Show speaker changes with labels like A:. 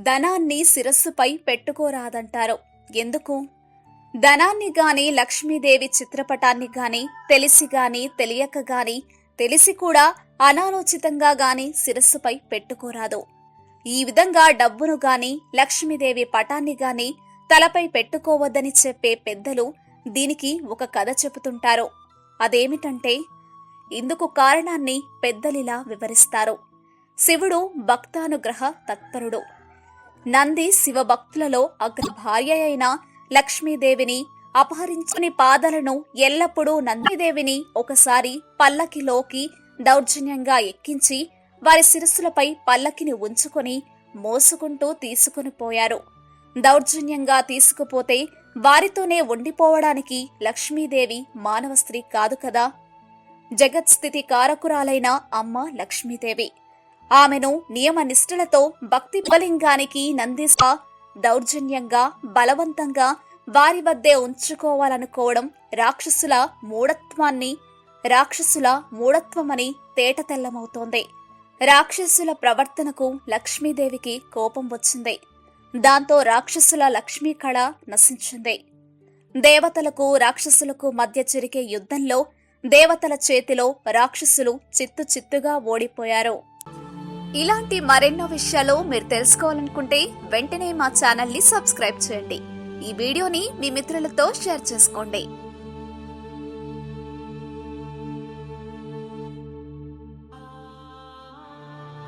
A: ధనాన్ని శిరస్సుపై పెట్టుకోరాదంటారు. ఎందుకు? ధనాన్ని గాని, లక్ష్మీదేవి చిత్రపటాన్ని గాని, తెలిసి గాని, తెలియక గాని, తెలిసి కూడా అనాలోచితంగా గాని శిరస్సుపై పెట్టుకోరాదు. ఈ విధంగా డబ్బును గాని, లక్ష్మీదేవి పటాన్ని గాని తలపై పెట్టుకోవద్దని చెప్పే పెద్దలు దీనికి ఒక కథ చెబుతుంటారు. అదేమిటంటే, ఇందుకు కారణాన్ని పెద్దలిలా వివరిస్తారు. శివుడు భక్తానుగ్రహ తత్పరుడు. నంది శివభక్తులలో అగ్ర భార్య అయిన లక్ష్మీదేవిని అపహరించుకుని పాదాలను ఎల్లప్పుడూ నందిదేవిని ఒకసారి పల్లకిలోకి దౌర్జన్యంగా ఎక్కించి వారి శిరస్సులపై పల్లకిని ఉంచుకొని మోసుకుంటూ తీసుకుని పోయారు. దౌర్జన్యంగా తీసుకుపోతే వారితోనే ఉండిపోవడానికి లక్ష్మీదేవి మానవ స్త్రీ కాదు కదా. జగత్స్థితి కారకురాలైన అమ్మ లక్ష్మీదేవి. ఆమెను నియమ నిష్ఠలతో భక్తి బలింగానికి నందిస్త దౌర్జన్యంగా బలవంతంగా వారి వద్దే ఉంచుకోవాలనుకోవడం రాక్షసుల మూఢత్వమని తేటతెల్లమవుతోంది. రాక్షసుల ప్రవర్తనకు లక్ష్మీదేవికి కోపం వచ్చింది. దాంతో రాక్షసుల లక్ష్మీ కళ నశించింది. దేవతలకు రాక్షసులకు మధ్య జరిగే యుద్ధంలో దేవతల చేతిలో రాక్షసులు చిత్తుగా ఓడిపోయారు. ఇలాంటి మరెన్నో విషయాలు మీరు తెలుసుకోవాలనుకుంటే వెంటనే మా ఛానల్ ని సబ్స్క్రైబ్ చేయండి. ఈ వీడియోని మీ మిత్రులతో షేర్ చేసుకోండి.